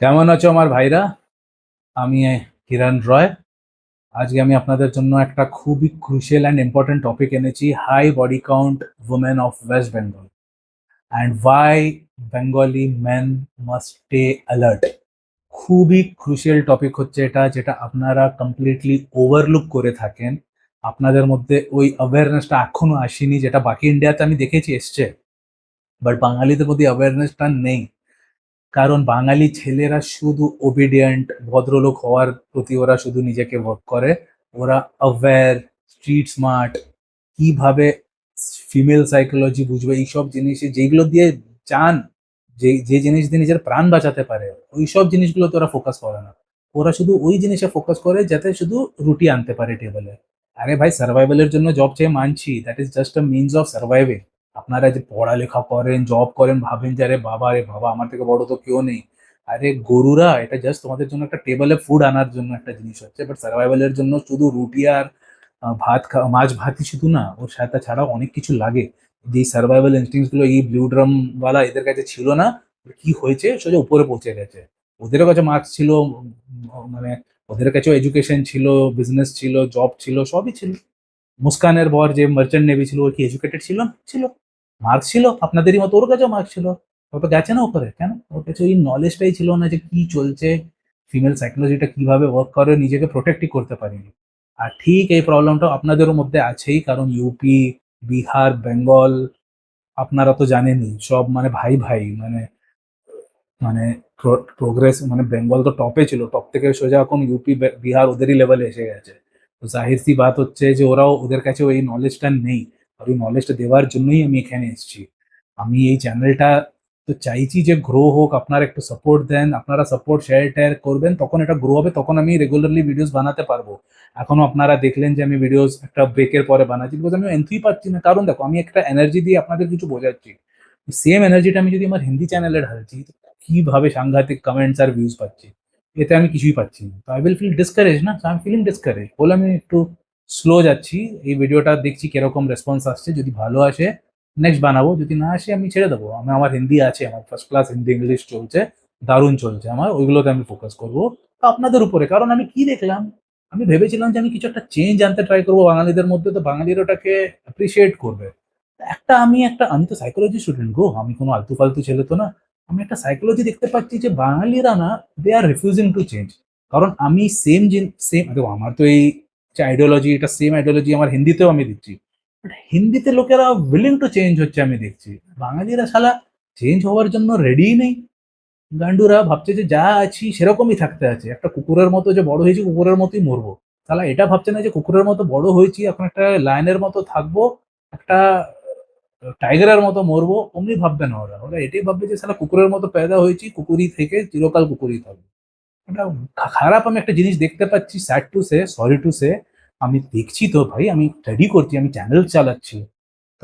কেমন আছো আমার ভাইরা? আমি কিরণ রয়। আজকে আমি আপনাদের জন্য একটা খুবই ক্রুশিয়াল অ্যান্ড ইম্পর্টেন্ট টপিক এনেছি, high body count women of West Bengal and why Bengali men must stay alert. খুবই ক্রুশিয়াল টপিক হচ্ছে এটা, যেটা আপনারা কমপ্লিটলি ওভারলুক করে থাকেন। আপনাদের মধ্যে ওই অ্যাওয়ারনেসটা এখনো আসেনি, যেটা বাকি ইন্ডিয়াতে আমি দেখেছি এসছে, বাট বাঙালিদের মধ্যে অ্যাওয়ারনেসটা নেই। কারণ বাঙালি ছেলেরা শুধু ওবিডিয়েন্ট ভদ্রলোক হওয়ার প্রতি ওরা শুধু নিজেকে ভোগ করে। ওরা অ্যাওয়্যার, স্ট্রিট স্মার্ট, কিভাবে ফিমেল সাইকোলজি বুঝবে, এইসব জিনিস যেগুলো দিয়ে চান, যে যে জিনিস দিয়ে নিজের প্রাণ বাঁচাতে পারে, ওই সব জিনিসগুলো তো ওরা ফোকাস করে না। ওরা শুধু ওই জিনিসে ফোকাস করে যাতে শুধু রুটি আনতে পারে টেবিলে। আরে ভাই, সার্ভাইভালের জন্য জব চেয়ে মানছি, that is just a means of surviving. আপনারা যে পড়ালেখা করেন, জব করেন, ভাবেন যে আরে বাবা, রে বাবা, আমার থেকে বড় তো কেউ নেই। আরে গরুরা, এটা জাস্ট তোমাদের জন্য একটা টেবলে ফুড আনার জন্য একটা জিনিস হচ্ছে, বাট সার্ভাইভালের জন্য শুধু রুটি আর মাছ ভাতই শুধু না, ওর সাথে ছাড়াও অনেক কিছু লাগে। যে সার্ভাইভাল ইনস্টিংস গুলো এই ব্লু ড্রাম ওয়ালা এদের কাছে ছিল না, কি হয়েছে, সোজা উপরে পৌঁছে গেছে। ওদেরও কাছে মার্কস ছিল, মানে ওদের কাছেও এডুকেশন ছিল, বিজনেস ছিল, জব ছিল, সবই ছিল। মুস্কানের বর যে মার্চেন্ট নেভি ছিল, ও কি এডুকেটেড ছিল? ছিল। মার্কস ছিল আপনাদেরই মতো, ওর কাছেও মার্কস ছিল। ও তো গেছে না উপরে, কেন? ওর কাছে ওই নলেজটাই ছিল না যে কি চলছে, ফিমেল সাইকোলজিটা কিভাবে ওয়ার্ক করে, নিজেকে প্রোটেক্টই করতে পারিনি। আর ঠিক এই প্রবলেমটা আপনাদেরও মধ্যে আছেই, কারণ ইউপি, বিহার, বেঙ্গল, আপনারা তো জানেনই সব, মানে ভাই ভাই, মানে মানে প্রোগ্রেস, মানে বেঙ্গল তো টপে ছিল, টপ থেকে সোজা এখন ইউপি বিহার ওদেরই লেভেলে এসে গেছে। তো জাহির সি বাত হচ্ছে যে ওরাও, ওদের কাছে ওই নলেজটা নেই। আর ওই নলেজটা দেওয়ার জন্যই আমি এখানে এসেছি। আমি এই চ্যানেলটা তো চাইছি যে গ্রো হোক, আপনারা একটু সাপোর্ট দেন, আপনারা সাপোর্ট শেয়ার টেয়ার করবেন, তখন এটা গ্রো হবে, তখন আমি রেগুলারলি ভিডিওস বানাতে পারবো। এখনো আপনারা দেখলেন যে আমি ভিডিওস একটা ব্রেকের পরে বানাচ্ছি, বিকজ আমি এনথুই পাচ্ছি না। কারণ দেখো, আমি একটা এনার্জি দিয়ে আপনাদের কিছু বোঝাচ্ছি, সেম এনার্জিটা আমি যদি আমার হিন্দি চ্যানেলে ঢালছি, তো কিভাবে সাংঘাতিক কমেন্টস আর ভিউজ পাচ্ছি, এতে আমি কিছুই পাচ্ছি না। তো আই উইল ফিল ডিসকারেজ, না? আই এম ফিলিং ডিসকারেজ বলে আমি একটু স্লো যাচ্ছি। এই ভিডিওটা দেখছি কিরকম রেসপন্স আসছে, যদি ভালো আসে নেক্সট বানাবো, যদি না আসে আমি ছেড়ে দেবো। আমি, আমার হিন্দি আছে, আমার ফার্স্ট ক্লাস হিন্দি ইংলিশ চলছে, দারুণ চলছে আমার, ওইগুলোতে আমি ফোকাস করবো। তো আপনাদের উপরে, কারণ আমি কি দেখলাম, আমি ভেবেছিলাম যে আমি কিছু একটা চেঞ্জ আনতে ট্রাই করবো বাঙালিদের মধ্যে, তো বাঙালিরা ওটাকে অ্যাপ্রিসিয়েট করবে। আমি তো সাইকোলজি স্টুডেন্ট গো, আমি কোনো আলতু ফালতু ছেলে তো না। আমি একটা সাইকোলজি দেখতে পাচ্ছি যে বাঙালিরা না, দে আর রিফিউজিং টু চেঞ্জ। কারণ আমি সেম দেখো, আমার তো এই যে আইডিওলজি, এটা সেম আইডিওলজি আমার হিন্দিতেও আমি দেখছি। বাট হিন্দিতে লোকেরা উইলিং টু চেঞ্জ হচ্ছে আমি দেখছি, বাঙালিরা শালা চেঞ্জ হওয়ার জন্য রেডি নেই। গান্ডুরা ভাবছে যে যা আছি সেরকমই থাকতে আছে, একটা কুকুরের মতো, যে বড় হয়েছি কুকুরের মতোই মরবো। শালা এটা ভাবছে না যে কুকুরের মতো বড় হয়েছি, এখন একটা লায়নের মতো থাকবো, একটা টাইগারের মতো মরবো, অমনি ভাববে না। ওরা ওরা এটাই ভাববে যে শালা কুকুরের মতো পয়দা হয়েছি, কুকুরই থেকে চিরকাল কুকুরই থাকবে। এটা খারাপ। আমি একটা জিনিস দেখতে পাচ্ছি, sad to say, sorry to say. আমি দেখছি তো ভাই, আমি স্টাডি করছি, আমি চ্যানেল চালাচ্ছি,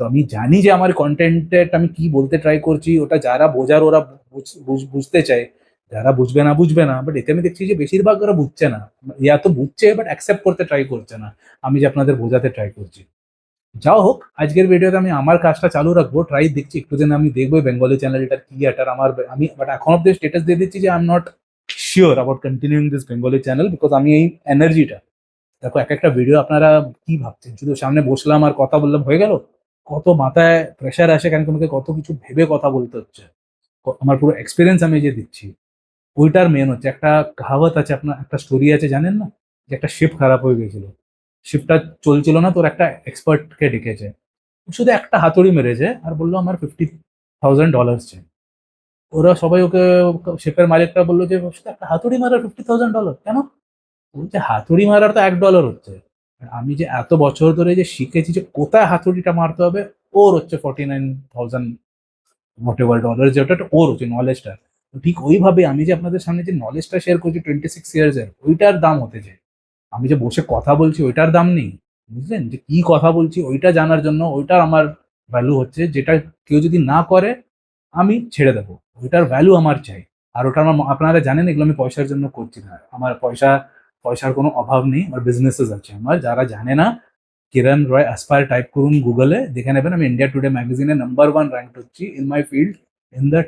তো আমি জানি যে আমার কন্টেন্টে আমি কি বলতে ট্রাই করছি, ওটা যারা বোঝার ওরা বুঝতে চায়, যারা বুঝবে না বুঝবে না। বাট এতে আমি দেখছি যে বেশিরভাগ ওরা বুঝছে না, ইয়া তো বুঝছে বাট অ্যাকসেপ্ট করতে ট্রাই করছে না আমি যে আপনাদের বোঝাতে ট্রাই করছি। যাও হোক, আজকের ভিডিওতে আমি আমার কাজটা চালু রাখবো, ট্রাই দেখছি একটু দিন আমি দেখবো বেঙ্গলি চ্যানেলটা কি এটার আমার, আমি বাট এখন অব্দি স্টেটাস দিয়ে দিচ্ছি যে I am not sure about continuing this Bengali channel, because আমি এই এনার্জিটা, দেখো এক একটা ভিডিও আপনারা কি ভাবছেন, শুধু সামনে বসলাম আর কথা বললাম হয়ে গেল? কত মাথায় প্রেশার আসে, কেন তোমাকে কত কিছু ভেবে কথা বলতে হচ্ছে। আমার পুরো এক্সপিরিয়েন্স আমি যে দিচ্ছি, ওইটার মেন হচ্ছে একটা কাহাবত আছে, আপনার একটা স্টোরি আছে জানেন না, যে একটা শিপ খারাপ হয়ে গেছিল, শিপটা চলছিল না, তোর একটা এক্সপার্টকে ডেকেছে, শুধু একটা হাতুড়ি মেরেছে আর বললো আমার $50,000 চাই। ওরা সবাই ওকে, শিপের মালিকটা বললো যে শুধু একটা হাতুড়ি মারার $50,000 কেন? বলছে হাতুড়ি মারার তো $1 হচ্ছে। আর আমি যে এত বছর ধরে যে শিখেছি যে কোথায় হাতুড়িটা মারতে হবে, ওর হচ্ছে 49,000 ডলার, যেটা ওর হচ্ছে নলেজটা। ঠিক ওইভাবে আমি যে আপনাদের সামনে যে নলেজটা শেয়ার করছি 26 ইয়ার্স এর, ওইটার দাম হতে চাই। আমি যে বসে কথা বলছি ওইটার দাম নেই, বুঝলেন? যে কি কথা বলছি ওইটা জানার জন্য, ওইটার আমার ভ্যালু হচ্ছে, যেটা কেউ যদি না করে আমি ছেড়ে দেবো, ওইটার ভ্যালু আমার চাই। আর ওটা আমার, আপনারা জানেন এগুলো আমি পয়সার জন্য করছি না, আমার পয়সার কোনো অভাব নেই, আমার বিজনেসেস আছে। আমার যারা জানে না, কিরণ রয় অ্যাসপায়ার টাইপ করুন গুগলে, দেখে নেবেন আমি ইন্ডিয়া টুডে ম্যাগাজিনে নাম্বার 1 র্যাঙ্ক হচ্ছি in my field, in the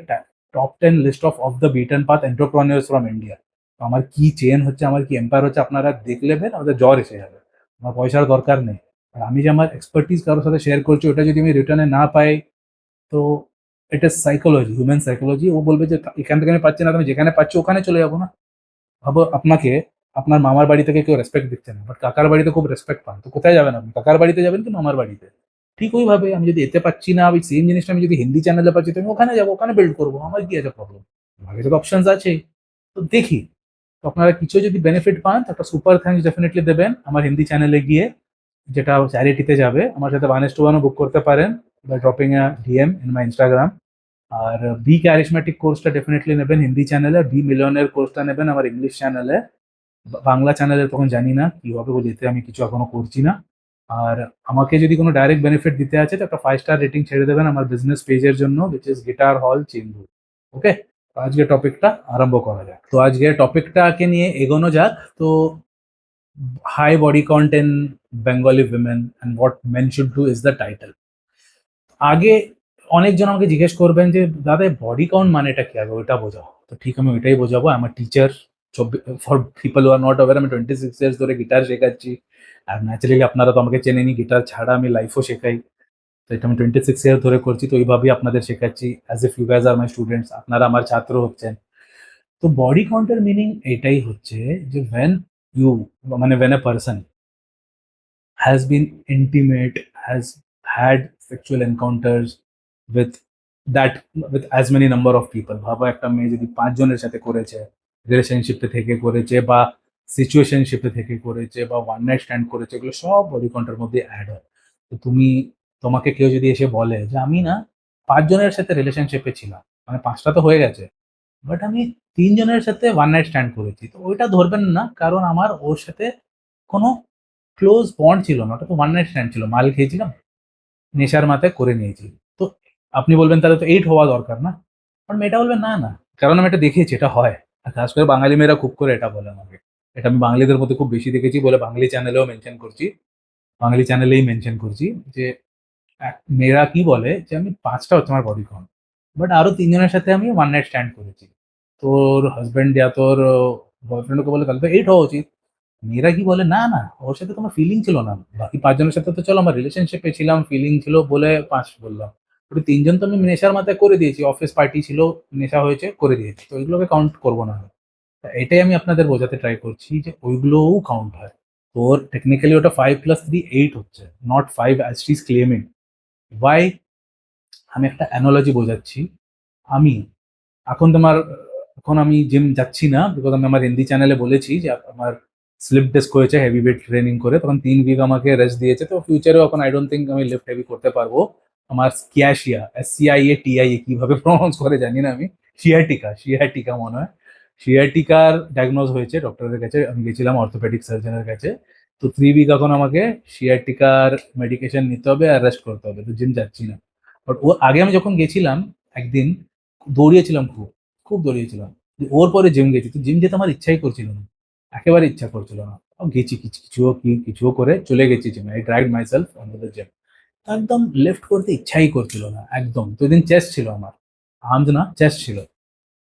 top 10 list of the beaten path entrepreneurs from India. আমার কি চেন হচ্ছে, আমার কি এম্পায়ার হচ্ছে, আপনারা দেখলে আমাদের জ্বর এসে যাবে। আমার পয়সার দরকার নেই, আর আমি যে আমার এক্সপার্টিস কারোর সাথে শেয়ার করছি ওটা যদি আমি রিটার্নে না পাই, তো এটা সাইকোলজি, হিউম্যান সাইকোলজি। ও বলবে যে এখান থেকে আমি পাচ্ছি না, তুমি যেখানে পাচ্ছি ওখানে চলে যাবো না। ভাবো আপনাকে আপনার মামার বাড়ি থেকে কেউ রেসপেক্ট দিচ্ছে না, বাট কাকার বাড়িতে খুব রেসপেক্ট পান, তো কোথায় যাবেন আপনি? কাকার বাড়িতে যাবেন কি মামার বাড়িতে? ঠিক ওইভাবে আমি যদি এতে পাচ্ছি না, ওই সেম জিনিসটা আমি যদি হিন্দি চ্যানেলে পাচ্ছি, তো আমি ওখানে যাবো, ওখানে বিল্ড করবো, আমার কি আছে প্রবলেম? আমার কাছে তো অপশনস আছে। তো দেখি, তো আপনারা কিছু যদি বেনিফিট পান তো একটা সুপার থ্যাঙ্কস ডেফিনেটলি দেবেন আমার হিন্দি চ্যানেলে গিয়ে, যেটা চ্যারিটিতে যাবে। আমার সাথে 1:1 বুক করতে পারেন by dropping a DM in my Instagram. আর বি ক্যারিশম্যাটিক কোর্সটা ডেফিনেটলি নেবেন হিন্দি চ্যানেলে, বি মিলিয়নের কোর্সটা নেবেন আমার ইংলিশ চ্যানেলে। বাংলা চ্যানেলে তখন জানি না কি হবে, যেতে আমি কিছু এখনো করছি না। আর আমাকে যদি কোনো ডাইরেক্ট বেনিফিট দিতে আছে তো একটা 5 স্টার রেটিং ছেড়ে দেবেন আমার বিজনেস পেজের জন্য, উইচ ইজ গিটার হল চেম্বুর। ওকে, আজকে টপিকটা আরম্ভ করা যাক। তো আজকে টপিকটাকে নিয়ে এগোনো যাক। তো high body count in Bengali women and what men should do is the title. আগে অনেকজন আমাকে জিজ্ঞেস করবেন যে দাদা বডি কাউন্ট মানেটা কি, আগে ওইটা বোঝাও। তো ঠিক আমি ওইটাই বোঝাবো। আমার teacher, for people who are not aware, আমি 26 ইয়ার্স ধরে গিটার শেখাচ্ছি। আর ন্যাচারালি আপনারা তো আমাকে চেনেনি, গিটার ছাড়া আমি লাইফও শেখাই। তো এটা আমি 26 ইয়ার ধরে করছি, তো ওইভাবেই আপনাদের শেখাচ্ছি as if you guys are my students, আপনারা আমার ছাত্র হচ্ছেন। তো বডি কাউন্টের মিনিং এটাই হচ্ছে যে ইউ মানে when a person has been intimate, has had sexual encounters with with as many number of people. ভাবো একটা মেয়ে যদি 5 জনের সাথে করেছে, রিলেশনশিপে থেকে করেছে বা সিচুয়েশনশিপে থেকে করেছে বা ওয়ান নাইট স্ট্যান্ড করেছে, এগুলো সব বডি কাউন্টের মধ্যে অ্যাড হয়। তো তোমাকে কেউ যদি এসে বলে যে আমি না 5 জনের সাথে রিলেশনশিপে ছিলাম, মানে 5টা তো হয়ে গেছে, বাট আমি 3 জনের সাথে ওয়ান নাইট স্ট্যান্ড করেছি, তো ওইটা ধরবেন না, কারণ আমার ওর সাথে কোনো ক্লোজ বন্ড ছিল না, ওটা তো ওয়ান নাইট স্ট্যান্ড ছিল, মাল খেয়েছিলাম, নেশার মাথায় করে নিয়েছি। তো আপনি বলবেন তাহলে তো 8 হওয়া দরকার না? কারণ মেয়েটা বলবে না না, কারণ আমি এটা দেখেছি এটা হয়। আর খাস করে বাঙালি মেয়েরা খুব করে এটা বলে আমাকে। এটা আমি বাঙালিদের মধ্যে খুব বেশি দেখেছি বলে বাঙালি চ্যানেলেও মেনশন করছি, বাঙালি চ্যানেলেই মেনশন করছি যে মেয়েরা কি বলে যে আমি 5টা হচ্ছে আমার বডি কাউন্ট, বাট আরো 3 জনের সাথে আমি ওয়ান নাইট স্ট্যান্ড করেছি। তোর হাজবেন্ড ইয়া তোর বয়ফ্রেন্ডকে বলে তাহলে তো 8 হওয়া উচিত। মেয়েরা কি বলে না না, ওর সাথে তোমার ফিলিং ছিল না, বাকি 5 জনের সাথে তো চলো আমার রিলেশনশিপে ছিলাম, ফিলিং ছিল বলে 5 বললাম, ওটা 3জন তো আমি নেশার মাথায় করে দিয়েছি, অফিস পার্টি ছিল, নেশা হয়েছে করে দিয়েছি, তো ওইগুলোকে কাউন্ট করবো না। তা এটাই আমি আপনাদের বোঝাতে ট্রাই করছি যে ওইগুলোও কাউন্ট হয়। তোর টেকনিক্যালি ওটা 5 + 3 8 হচ্ছে, not 5 as she is claiming. Why? আমি একটা অ্যানোলজি বোঝাচ্ছি। আমি এখন আমি জিম যাচ্ছি না, বিকজ আমি আমার হিন্দি চ্যানেলে বলেছি যে আমার স্লিপ ডিস্ক হয়েছে হেভি ওয়েট ট্রেনিং করে, তখন 3 উইক আমাকে রেস্ট দিয়েছে। তো ফিউচারেও এখন আই ডোন্ট থিঙ্ক আমি লিফট হেভি করতে পারবো। আমার স্কিয়াশিয়া, SCIATIA কিভাবে প্রনাউন্স করে জানি না আমি, শিয়াটিকা মনে হয়, শিয়াটিকার ডায়াগনোজ হয়েছে ডক্টরের কাছে, আমি গেছিলাম অর্থোপেডিক সার্জনের কাছে। তো 3 উইক এখন আমাকে শিয়াটিকার মেডিকেশন নিতে হবে আর রেস্ট করতে হবে, তো জিম যাচ্ছি না। বাট ও আগে আমি যখন গেছিলাম একদিন, দৌড়িয়েছিলাম খুব, খুব দৌড়িয়েছিলাম। ওর পরে জিম গেছি, তো জিম যেতে আমার ইচ্ছাই করছিল না, একেবারে ইচ্ছা করছিল না। গেছি কিছুও করে চলে গেছি জিমে, I drive my self on the gym. একদম লিফট করতে ইচ্ছাই করছিল না একদম। তো ওইদিন চেস্ট ছিল আমার, আর্মস না চেস্ট ছিল।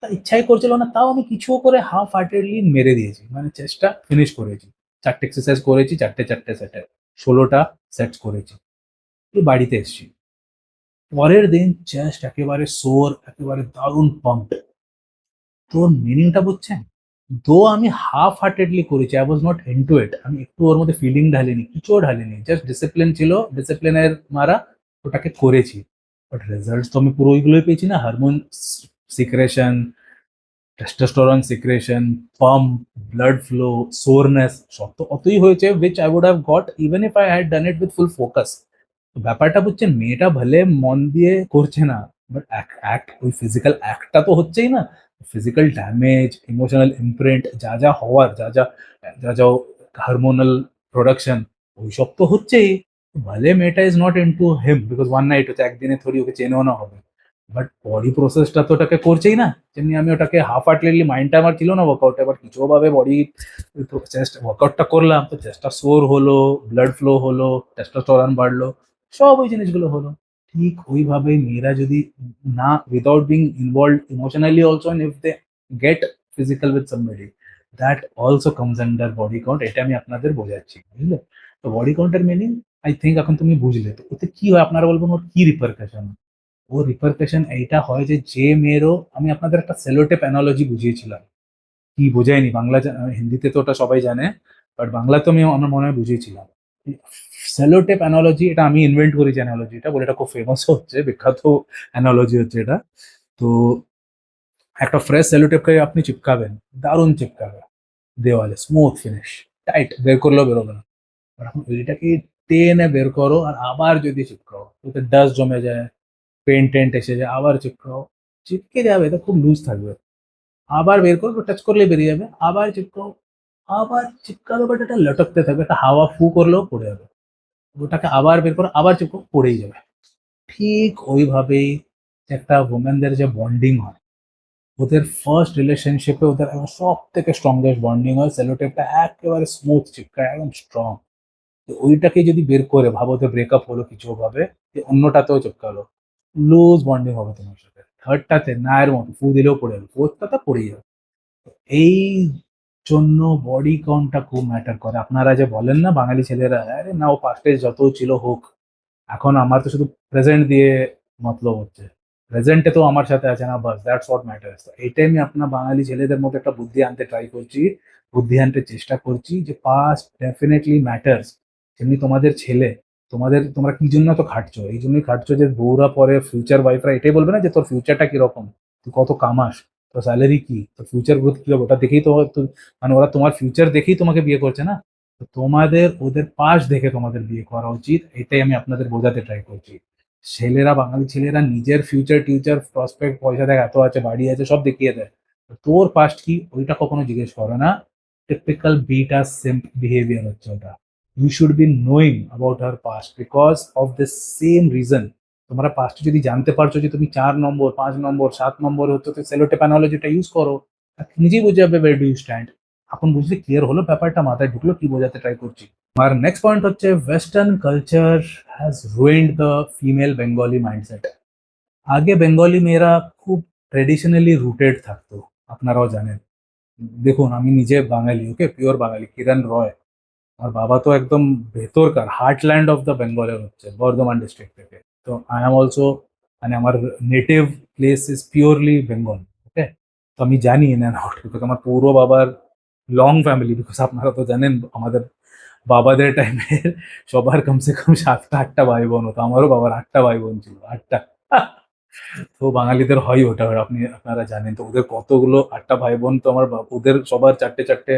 তা ইচ্ছাই করছিল না, তাও আমি কিছুও করে হাফ হার্টেডলি মেরে দিয়েছি, মানে চেস্টটা ফিনিশ করেছি। 4টে এক্সারসাইজ করেছি, 4টে সেটে 16টা সেটস করেছি। বাড়িতে এসেছি, পরের দিন চেস্ট একেবারে সোর, একেবারে দারুণ পাম্প। তোর মিনিংটা বুঝছেন? দো আমি হাফ হার্টেডলি করেছি, আই ওয়াজ নট ইনটু ইট, আমি একটু ওর মধ্যে ফিলিং ঢালিনি, কিছুও ঢালিনি, জাস্ট ডিসিপ্লিন ছিল, ডিসিপ্লিনের মারা ওটাকে করেছি। বাট রেজাল্ট তো আমি পুরো ওইগুলোই পেয়েছি না, hormone secretion, testosterone secretion, pump, blood flow, soreness, সব তো অতই হয়েছে, which I would have got even if I had done it with full focus। তো ব্যাপারটা বুঝছেন, মেয়েটা ভলে মন দিয়ে করছে না, বাট অ্যাক্ট, ওই ফিজিক্যাল অ্যাক্টটা তো হচ্ছেই না। ফিজিক্যাল ড্যামেজ, ইমোশনাল ইমপ্রিন্ট, যা যা হওয়ার, যা হারমোনাল প্রোডাকশন, ওইসব তো হচ্ছেই। ভলে মেয়েটা is not into him, because one night হচ্ছে, একদিনে থোড়ি ওকে চেনেও না হবে, বাট বডি প্রসেসটা তো ওটাকে করছেই না। যেমনি আমি ওটাকে হাফ হার্টলি, মাইন্ডটা আমার ছিল না ওয়ার্কআউট, এবার কিছুভাবে বডি চেস্ট ওয়ার্কআউটটা করলাম, তো চেস্টটা সোর হলো, ব্লাড ফ্লো হলো, টেস্টোস্টেরন বাড়লো, সব ওই জিনিসগুলো হলো। ঠিক ওইভাবে মেয়েরা যদি না, without being involve emotionally also, and if they get physical with somebody, that also comes under body count. এটা আমি আপনাদের বোঝাচ্ছি, বুঝলে? তো বডি কাউন্টের মিনিং আই থিঙ্ক এখন তুমি বুঝলে। তো ওতে কি হয় আপনারা বলবেন, ওর কি রিপারকাশন? ও রিপারকাশন এইটা হয় যে মেয়েরও, আমি আপনাদের একটা সেলোটেপ অ্যানালজি বুঝিয়েছিলাম, কি বোঝায়নি বাংলা, হিন্দিতে তো ওটা সবাই জানে, বাট বাংলা তো আমি আমার মনে হয় বুঝিয়েছিলাম। সেলোটেপ অ্যানালজি, এটা আমি ইনভেন্ট করেছি অ্যানালজি, এটা বলে এটা খুব ফেমাস হচ্ছে, বিখ্যাত অ্যানালজি হচ্ছে এটা। তো একটা ফ্রেশ সেলোটেপকে আপনি চিপকাবেন, দারুণ চিপকাবে দেওয়ালে, স্মুথ ফিনিশ, টাইট, বের করলেও বেরোবে না। আর এখন ওইটাকে টেনে বের করো আর আবার যদি চিপকাও, ওতে ডাস্ট জমে যায়, পেন্ট টেন্ট এসে যায়, আবার চিপকাও, চিপকে যাবে, এটা খুব লুজ থাকবে। আবার বের করো, টাচ করলে বেরিয়ে যাবে, আবার চিপকাও, আবার চিপকাবে, বাট এটা লটকতে থাকবে, এটা হাওয়া ফু করলেও পড়ে যাবে। ওটাকে আবার বের করো, আবার চিপকাও, পড়েই যাবে। ঠিক ওইভাবেই একটা ওমেনদের যে বন্ডিং হয়, ওদের ফার্স্ট রিলেশনশিপে ওদের সব থেকে স্ট্রংগেস্ট বন্ডিং হয়, সেলোটেপটা একেবারে স্মুথ চিপকায়, একদম স্ট্রং। তো ওইটাকে যদি বের করে ভাবো, ওদের ব্রেকআপ হলো কিছু ভাবে, যে অন্যটাতেও চিপকালো, লুজ বন্ডিং হবে তোমার সাথে। থার্ডটাতে নায়ের মতো ফু দিলেও পড়ে যাবে, ফোর্থটাতে পড়েই যাবে। এই জন্য বডি কাউন্টটা খুব ম্যাটার করে। আপনারা যে বলেন না বাঙালি ছেলেরা, আরে না ও পাস্টে যত ছিল হোক, এখন আমার তো শুধু প্রেজেন্ট দিয়ে মতলব হচ্ছে, প্রেজেন্টে তো আমার সাথে আছে না, বাস দ্যাটস হোয়াট ম্যাটার্স। এইটাই আমি আপনার বাঙালি ছেলেদের মধ্যে একটা বুদ্ধি আনতে ট্রাই করছি, বুদ্ধি আনতে চেষ্টা করছি, যে পাস্ট ডেফিনেটলি ম্যাটার্স। যেমনি তোমাদের ছেলে, তোমরা কি জন্য তো খাটছো, এই জন্যই খাটছো যে বউরা পরে ফিউচার ওয়াইফরা এটাই বলবে না যে তোর ফিউচারটা কিরকম, তুই কত কামাস, তোর স্যালারি কি, তোর ফিউচার গ্রোথ কি হবে, ওটা দেখেই মানে ওরা তোমার ফিউচার দেখেই তোমাকে বিয়ে করছে না। তো তোমাদের ওদের পাশ দেখে তোমাদের বিয়ে করা উচিত, এটাই আমি আপনাদের বোঝাতে ট্রাই করছি। ছেলেরা, বাঙালি ছেলেরা নিজের ফিউচার টিউচার প্রসপেক্ট, পয়সা দেখ এত আছে, বাড়ি আছে, সব দেখিয়ে দেয়। তো তোর পাস্ট কি ওইটা কখনো জিজ্ঞেস করে না। টিপিক্যাল বিটা সিম্প বিহেভিয়ার হচ্ছে ওটা। You should be knowing about her past because of the same reason. তোমরা পাস্ট যদি জানতে পারছো যে তুমি 4 নম্বর, 5 নম্বর, 7 নম্বর হচ্ছে, তো সেলোটেপ অ্যানালজিটা ইউজ করো, আর নিজেই বুঝে যাবে ওয়ের ডু ইউ স্ট্যান্ড। এখন বুঝলে, ক্লিয়ার হলো ব্যাপারটা, মাথায় ঢুকলো কি বোঝাতে ট্রাই করছি। আর নেক্সট পয়েন্ট হচ্ছে, western culture has ruined the female Bengali mindset. আগে বেঙ্গলি মেয়েরা খুব ট্রেডিশনালি রুটেড থাকতো, আপনারাও জানেন। দেখুন, আমি নিজে বাঙালি, ওকে, পিওর বাঙালি, কিরণ রয়। আমার বাবা তো একদম ভেতরকার হার্টল্যান্ড অফ দ্য বেঙ্গলের হচ্ছে, বর্ধমান ডিস্ট্রিক্ট থেকে। তো আই এম অলসো, মানে আমার native place is purely Bengal, okay. তো আমি জানি ইন অ্যান্ড আউট, বিকজ আমার পুরো বাবার লং ফ্যামিলি, বিকজ আপনারা তো জানেন আমাদের বাবাদের টাইমে সবার কমসে কম 7টা 8টা ভাই বোন হতো, আমারও বাবার 8টা ভাই বোন ছিল, 8টা। তো বাঙালিদের হয় ওটা, আপনারা জানেন তো, ওদের কতগুলো 8টা ভাই বোন, তো ওদের সবার 4টে 4টে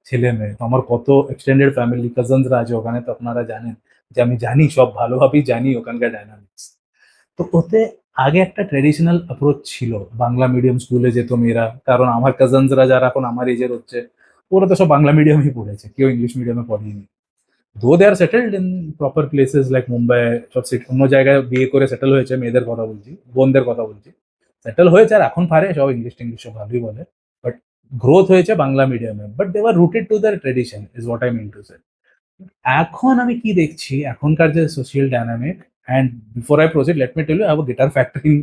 ছেলে মেয়ে, তো আমার কত এক্সটেন্ডেড ফ্যামিলি কাজনসরা আছে ওখানে, তো আপনারা জানেন যে আমি জানি, সব ভালোভাবেই জানি ওখানকার ডায়নামিক্স। তো ওতে আগে একটা ট্রেডিশনাল অ্যাপ্রোচ ছিল, বাংলা মিডিয়াম স্কুলে যেত মেয়েরা, কারণ আমার কাজনসরা যারা এখন আমার এজের হচ্ছে, ওরা তো সব বাংলা মিডিয়ামই পড়েছে, কেউ ইংলিশ মিডিয়ামে পড়েনি। Though they are settled in proper places like Mumbai, সব অন্য জায়গায় বিয়ে করে সেটেল হয়েছে, মেয়েদের কথা বলছি, বোনদের কথা বলছি, সেটেল হয়েছে, আর এখন পারে সব ইংলিশ টিংলিশ সব ভালোই বলে। বাট গ্রোথ হয়েছে বাংলা মিডিয়ামে, but they are rooted to their tradition, is what I mean to say. এখন আমি কি দেখছি, এখনকার যে social dynamic, and before I proceed let me tell you, I have a guitar factory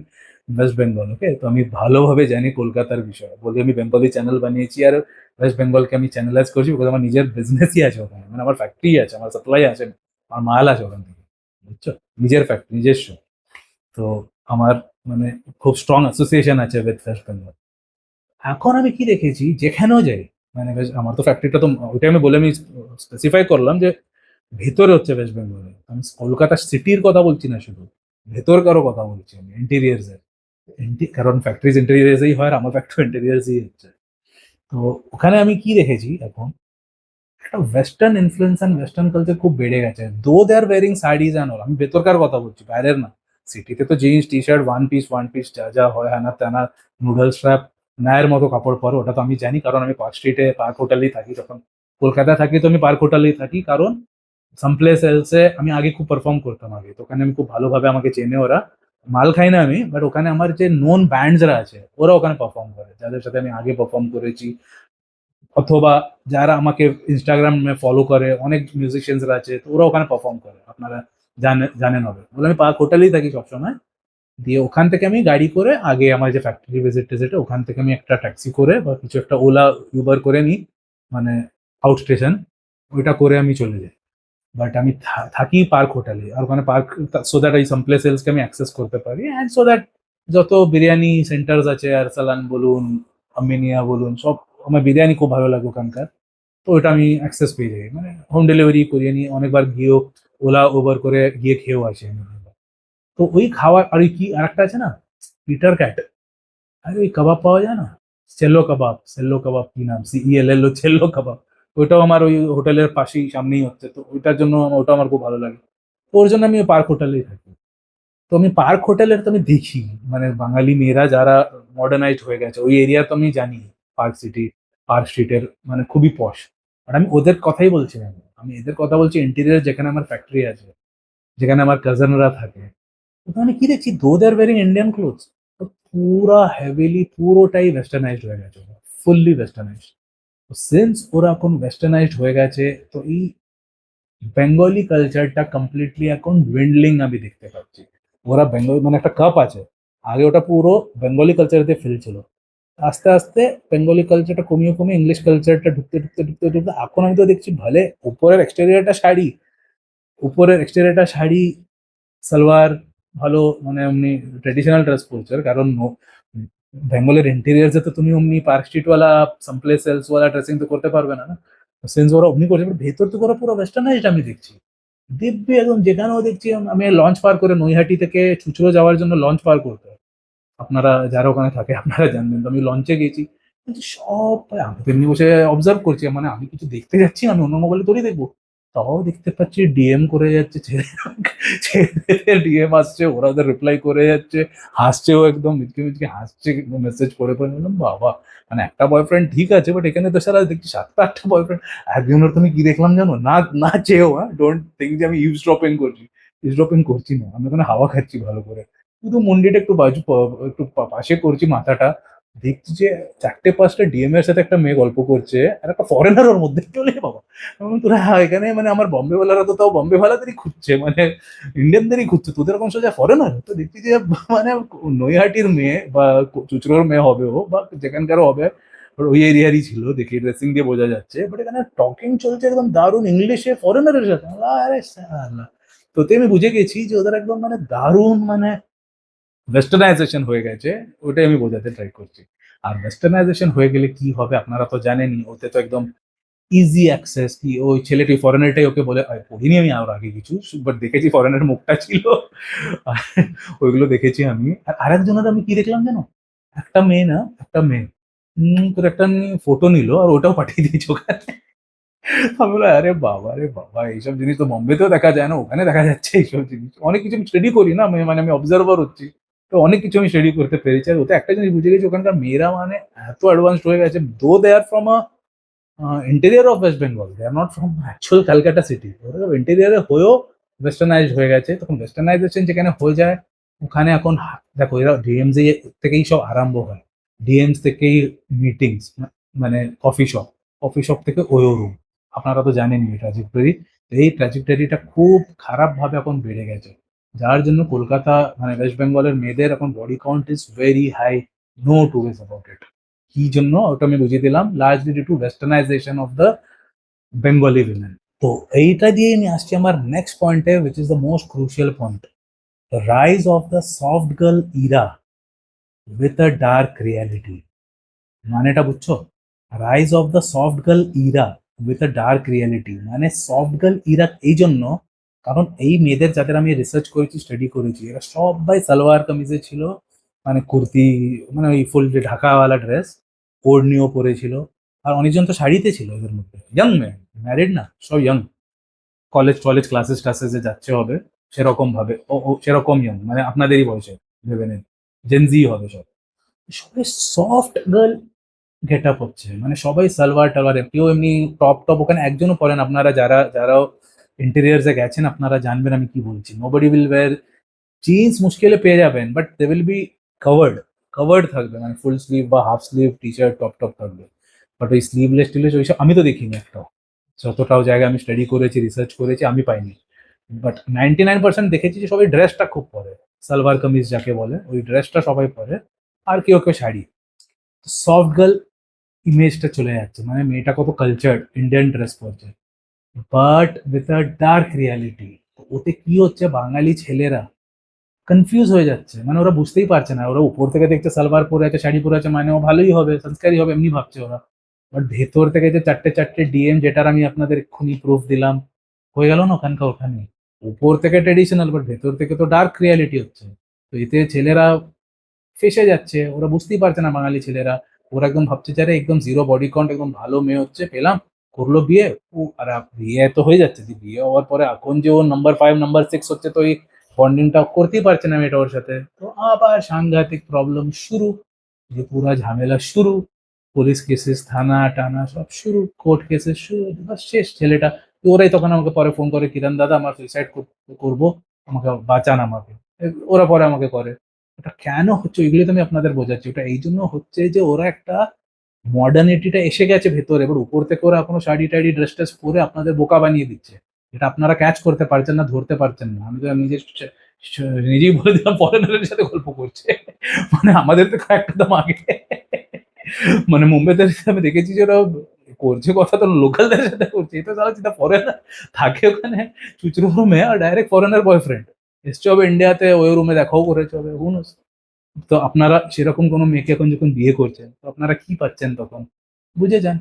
in West Bengal, okay. তো আমি ভালোভাবে জানি কলকাতার বিষয়, বলি আমি বেঙ্গলি চ্যানেল বানিয়েছি, আর ওয়েস্ট বেঙ্গলকে আমি চ্যানেলাইজ করছি, বিকজ আমার নিজের বিজনেসই আছে ওখানে, মানে আমার ফ্যাক্টরি আছে, আমার সাপ্লাই আছে, আমার মাল আছে ওখান থেকে, বুঝছো, নিজের ফ্যাক্টরি, নিজস্ব। তো আমার, মানে খুব স্ট্রং অ্যাসোসিয়েশন আছে উইথ ওয়েস্ট বেঙ্গল। এখন আমি কি দেখেছি, যেখানেও যাই, মানে আমার তো ফ্যাক্টরিটা তো ওইটা আমি বলে, আমি স্পেসিফাই করলাম যে ভেতরে হচ্ছে ওয়েস্ট বেঙ্গলে, আমি কলকাতা সিটির কথা বলছি না, শুধু ভেতরকারও কথা বলছি আমি, ইন্টেরিয়ার্স এর। কারণ ফ্যাক্টরিজ ইন্টেরিয়ার্সই হয়, আর আমার ফ্যাক্টরি ইন্টেরিয়ার্সই হচ্ছে। তো ওখানে আমি কি দেখেছি, এখন একটা western influence and western culture খুব বেড়ে গেছে, though they are wearing saris and all. আমি ভেতরকার কথা বলছি, বাইরের না। সিটিতে তো jeans T-shirt, one piece যা যা হয়, হ্যানা ত্যানা, নুডলস স্ট্র্যাপ, নায়ের মতো কাপড় পরে, ওটা তো আমি জানি, কারণ আমি পার্ক স্ট্রিটে পার্ক হোটেলেই থাকি, যখন কলকাতায় থাকি তো আমি পার্ক হোটেলেই থাকি, কারণ সামপ্লেস এলসে আমি আগে খুব পারফর্ম করতাম আগে, তো ওখানে আমি খুব ভালোভাবে আমাকে চেনে ওরা। মাল খাই না আমি, বাট ওখানে আমার যে নোন ব্যান্ডসরা আছে, ওরা ওখানে পারফর্ম করে, যাদের সাথে আমি আগে পারফর্ম করেছি, অথবা যারা আমাকে ইনস্টাগ্রামে ফলো করে, অনেক মিউজিশিয়ানসরা আছে, তো ওরা ওখানে পারফর্ম করে, আপনারা জানেন হবে বলে, আমি পার্ক হোটেলেই থাকি সবসময়। দিয়ে ওখান থেকে আমি গাড়ি করে আগে আমার যে ফ্যাক্টরি ভিজিট টেজিটে, ওখান থেকে আমি একটা ট্যাক্সি করে বা কিছু একটা ওলা উবার করে নিই, মানে আউট স্টেশন, ওইটা করে আমি চলে যাই। বাট আমি থাকি পার্ক হোটেলে, আর ওখানে পার্ক, সো দ্যাট এই সাম প্লেসেসকে আমি অ্যাক্সেস করতে পারি, অ্যান্ড সো দ্যাট যত বিরিয়ানি সেন্টার্স আছে, আরসালান বলুন, আমিনিয়া বলুন, সব আমার বিরিয়ানি খুব ভালো লাগে ওখানকার। তো ওটা আমি অ্যাক্সেস পেয়ে যাই, মানে হোম ডেলিভারি করিয়ে নিই, অনেকবার গিয়েও ওলা ওভার করে গিয়ে খেয়েও আসি আমি। তো ওই খাওয়ার, আর ওই কি আরেকটা আছে না, পিটার ক্যাট, আরে ওই কাবাব পাওয়া যায় না, সেল্লো কাবাব কি নাম, CELLO, সেল্লো কাবাব। ওইটাও আমার ওই হোটেলের পাশেই সামনেই হচ্ছে, তো ওইটার জন্য ওটা আমার খুব ভালো লাগে। তো ওর জন্য আমি ওই পার্ক হোটেলেই থাকি। তো আমি পার্ক হোটেলের তো আমি দেখি, মানে বাঙালি মেয়েরা যারা মডার্নাইজড হয়ে গেছে ওই এরিয়া, তো আমি জানি পার্ক সিটি, পার্ক স্ট্রিটের মানে খুবই পশ। আর আমি ওদের কথাই বলছি না, আমি এদের কথা বলছি ইন্টেরিয়র, যেখানে আমার ফ্যাক্টরি আছে, যেখানে আমার কাজিনরা থাকে। ওখানে কি দেখছি, দো they R wiring Indian clothes, তো পুরা হেভিলি পুরোটাই ওয়েস্টার্নাইজড হয়ে গেছে, ফুললি ওয়েস্টার্নাইজড। তো সিন্স ওরা এখন ওয়েস্টার্নাইজড হয়ে গেছে, তো এই বেঙ্গলি কালচারটা কমপ্লিটলি এখন ডুইন্ডলিং আমি দেখতে পাচ্ছি। ওরা বেঙ্গলি, মানে একটা কাপ আছে, আগে ওটা পুরো বেঙ্গলি কালচারতে ফিল ছিল, আস্তে আস্তে বেঙ্গলি কালচারটা কমিয়ে কমিয়ে ইংলিশ কালচারটা ঢুকতে ঢুকতে ঢুকতে ঢুকতে এখন আমি তো দেখছি ভালে উপরের এক্সটেরিয়রটা শাড়ি, সালোয়ার, ভালো মানে এমনি ট্রেডিশনাল ড্রেস পরছে, কারণ বেঙ্গলের ইন্টেরিয়ার্সে তো তুমি অমনি পার্ক স্ট্রিট ওয়ালা সামপ্লেস এলস ওয়ালা ড্রেসিং তো করতে পারবে না, না? সিন্স ওরা অমনি করছে, but ভেতর তো ওরা পুরো ওয়েস্টার্নাইজড আমি দেখছি। দিব্যি একদম, যেখানেও দেখছি আমি লঞ্চ পার করে নৈহাটি থেকে চুচড়ো যাওয়ার জন্য লঞ্চ পার করতে হয়। আপনারা যারা ওখানে থাকে আপনারা জানবেন, তো আমি লঞ্চে গেছি, কিন্তু সব আমি তো এমনি বসে অবজার্ভ করছি, মানে আমি কিছু দেখতে যাচ্ছি, আমি অন্য মোবাইলে তোরই দেখবো, তাও দেখতে পাচ্ছি ডিএম করে যাচ্ছে ছেলে, ছেলেদের ডিএম আসছে, ওরা ওদের রিপ্লাই করে যাচ্ছে, হাসছেও একদম মিচকে মিচকে হাসছে, মেসেজ করে করে নিলাম বাবা, মানে একটা বয়ফ্রেন্ড ঠিক আছে, বাট এখানে তো সারা দেখছি 7টা 8টা বয়ফ্রেন্ড। একজনের তুমি কি দেখলাম জানো, না না চেয়েও, হ্যাঁ, ডোন্ট থিঙ্ক যে আমি ইভসড্রপিং করছি না, আমি ওখানে হাওয়া খাচ্ছি ভালো করে, শুধু মুন্ডিটা একটু একটু পাশে করছি মাথাটা, দেখছি যে 4টে 5টা ডিএম এর সাথে একটা মেয়ে গল্প করছে, আর একটা ফরেনার ওর মধ্যে, চলে বাবা। আমি বললাম, তোরা এখানে মানে আমার বম্বে ওয়ালারা তো তাও বম্বে ওয়ালাদেরই খুঁজছে, মানে ইন্ডিয়ানদেরই খুঁজছে, তোদের এরকম সোজা ফরেনার, তো দেখছি যে মানে নৈহাটির মেয়ে বা চুচড়োর মেয়ে হবে ও, বা যেখানকারও হবে, but ওই এরিয়ারই ছিল, দেখি ড্রেসিং দিয়ে বোঝা যাচ্ছে, বাট এখানে টকিং চলছে একদম দারুণ ইংলিশে ফরেনারের সাথে। আমি বললাম, আরে সালা। তোতে আমি বুঝে গেছি যে ওদের একদম মানে দারুণ মানে ওয়েস্টার্নাইজেশন হয়ে গেছে, ওটাই আমি বোঝাতে ট্রাই করছি। আর ওয়েস্টার্নাইজেশন হয়ে গেলে কি হবে আপনারা তো জানেনই, ওতে তো একদম ইজি অ্যাক্সেস, কি ওই ছেলেটি ফরেনারটাই ওকে বলে, পড়িনি আমি আর আগে কিছু, বাট দেখেছি ফরেনের মুখটা ছিল, আর ওইগুলো দেখেছি আমি। আর আরেকজনের আমি কি দেখলাম জানো, একটা মেয়ে তোর একটা ফটো নিল আর ওটাও পাঠিয়ে দিয়েছে ওখানে। আমি বললাম, আরে বাবা, এইসব জিনিস তো বোম্বেতেও দেখা যায় না, ওখানে দেখা যাচ্ছে এইসব জিনিস। অনেক কিছু আমি স্টাডি করি না, মানে আমি অবজার্ভার হচ্ছি, তো অনেক কিছু আমি স্টাডি করতে পেরেছি। আর ওতে একটা জিনিস বুঝে গেছি, ওখানকার মেয়েরা মানে এত অ্যাডভান্সড হয়ে গেছে, though they are from a interior of West Bengal, they are not from actual Calcutta city, ওরা ইন্টেরিয়রে হয়েও ওয়েস্টার্নাইজড হয়ে গেছে। তখন ওয়েস্টার্নাইজেশন যেখানে হয়ে যায়, ওখানে এখন দেখো এরা ডিএমস থেকেই সব আরম্ভ হয়, ডিএমস থেকেই মিটিংস, মানে কফি শপ থেকে ওয়ো রুম, আপনারা তো জানেনই এই ট্র্যাজেক্টরি। এই ট্র্যাজেক্টরিটা খুব খারাপ ভাবে এখন বেড়ে গেছে, যার জন্য কলকাতা মানে ওয়েস্ট বেঙ্গলের মেয়েদের এখন body count is very high, no two ways about it. কি জন্য ওটা আমি বুঝিয়ে দিলাম, largely due to westernisation of the Bengali women. তো এইটা দিয়ে আমি আসছি আমার নেক্সট পয়েন্টে, which is the most crucial point, the rise of the soft girl era with a dark reality. মানেটা বুঝছো, rise of the soft girl era with a dark reality, মানে সফট গার্ল ইরা এই জন্য, কারণ এই মেয়েদের যাদের আমি রিসার্চ করেছি, স্টাডি করেছি, এরা সবাই সালোয়ার কামিজে ছিল, মানে কুর্তি, মানে ওই ফুল যে ঢাকাওয়ালা ড্রেস, ওড়নিও পরেছিল। আর অনেকজন তো শাড়িতে ছিল এদের মধ্যে, ইয়াং মেয়ে, ম্যারিড না, সব ইয়াং, কলেজ ক্লাসেস টাসেসে যাচ্ছে হবে, সেরকম ভাবে ও সেরকম ইয়াং, মানে আপনাদেরই বয়সে ভেবে নেন, জেনজি হবে সব। সবাই সফট গার্ল গেট আপ হচ্ছে, মানে সবাই সালোয়ার টালোয়ার, কেউ এমনি টপ ওখানে একজনও পরেন, আপনারা যারাও ইন্টেরিয়ার্সে গেছেন আপনারা জানবেন আমি কি বলছি। নোবডি উইল ওয়্যার জিন্স, মুশকিলে পেয়ে যাবেন, but they will be covered covered থাকবে, মানে ফুল স্লিভ বা half sleeve T shirt top থাকবে। বাট ওই স্লিভলেস টিলেস ওইসব আমি তো দেখিনি একটাও, যতটাও জায়গায় আমি স্টাডি করেছি রিসার্চ করেছি আমি পাইনি। বাট 99% দেখেছি যে সবাই ড্রেসটা খুব পরে, সালোয়ার কামিজ যাকে বলে ওই ড্রেসটা সবাই পরে, আর কেউ কেউ শাড়ি। সফট গার্ল ইমেজটা চলে যাচ্ছে, মানে মেয়েটা কত কালচার্ড ইন্ডিয়ান ড্রেস পরছে, but with a dark reality. ওতে কি হচ্ছে, বাঙালি ছেলেরা কনফিউজ হয়ে যাচ্ছে, মানে ওরা বুঝতেই পারছে না, ওরা উপর থেকে দেখছে সালোয়ার পরে আছে শাড়ি পরে আছে মানে ও ভালোই হবে, সংস্কারই হবে এমনি ভাবছে ওরা। বাট ভেতর থেকে যে চারটে চারটে ডিএম, যেটার আমি আপনাদের এক্ষুনি প্রুফ দিলাম, হয়ে গেল না ওখানকার ওখানে। উপর থেকে ট্রেডিশনাল, বাট ভেতর থেকে তো ডার্ক রিয়ালিটি হচ্ছে। তো এতে ছেলেরা ফেসে যাচ্ছে, ওরা বুঝতেই পারছে না বাঙালি ছেলেরা। ওরা একদম ভাবছে যে আরে একদম জিরো বডি কাউন্ট, একদম ভালো মেয়ে হচ্ছে পেলাম, করলো বিয়ে। ও আর বিয়ে তো হয়ে যাচ্ছে, যে বিয়ে হওয়ার পরে এখন যে ও নাম্বার 5 নাম্বার 6 হচ্ছে, তো এই বন্ডিংটা করতেই পারছে না মেয়েটা ওর সাথে, তো আবার সাংঘাতিক প্রবলেম শুরু, যে পুরা ঝামেলা শুরু, পুলিশ কেসেস থানা টানা সব শুরু, কোর্ট কেসেস শুরু, বাস শেষ ছেলেটা। তো ওরাই তখন আমাকে পরে ফোন করে, কিরণ দাদা আমার সুইসাইড করবো, আমাকে বাঁচান আমাকে। ওরা পরে আমাকে করে। ওটা কেন হচ্ছে ওইগুলো তো আমি আপনাদের বোঝাচ্ছি, ওটা এই জন্য হচ্ছে যে ওরা একটা মডার্নিটিটা এসে গেছে ভেতরে, এবার উপর থেকে ওরা এখনো শাড়ি টাড়ি ড্রেস ট্রেস পরে আপনাদের বোকা বানিয়ে দিচ্ছে, এটা আপনারা ক্যাচ করতে পারছেন না, ধরতে পারছেন না। আমি তো নিজেই বলে দিলাম ফরেনারের সাথে গল্প করছে, মানে আমাদের তো কয়েকটা দাম আগে, মানে মুম্বাইতে আমি দেখেছি যে ওরা করছে কথা তো লোকালদের সাথে করছে, এটা তারা যেটা ফরেনার থাকে ওখানে চুচরো রুমে, আর ডাইরেক্ট ফরেনার বয়ফ্রেন্ড এসছে হবে ইন্ডিয়াতে, ওই রুমে দেখাও করেছে হবে, হুনস। তো আপনারা সেরকম কোনো মেয়েকে এখন যখন বিয়ে করছেন, তো আপনারা কি পাচ্ছেন তখন, বুঝে যান।